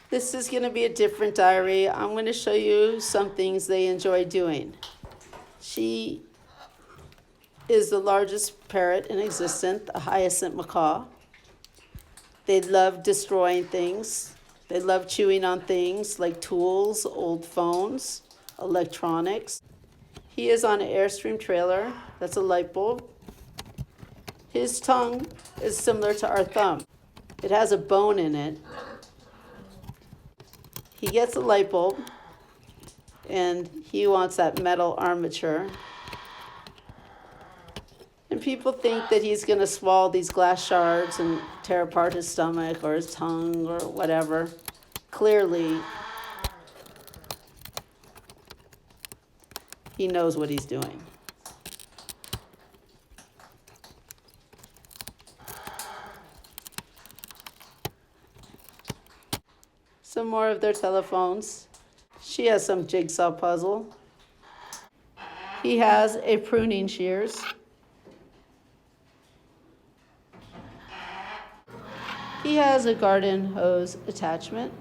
This is going to be a different diary. I'm going to show you some things they enjoy doing. She is the largest parrot in existence, a hyacinth macaw. They love destroying things. They love chewing on things like tools, old phones, electronics. He is on an Airstream trailer. That's a light bulb. His tongue is similar to our thumb. It has a bone in it. He gets a light bulb, and he wants that metal armature. And people think that he's going to swallow these glass shards and tear apart his stomach or his tongue or whatever. Clearly, he knows what he's doing. Some more of their telephones. She has some jigsaw puzzle. He has a pruning shears. He has a garden hose attachment.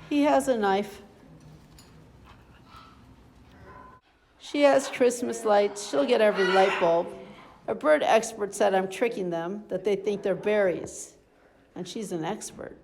He has a knife. She has Christmas lights. She'll get every light bulb. A bird expert said I'm tricking them, that they think they're berries. And she's an expert.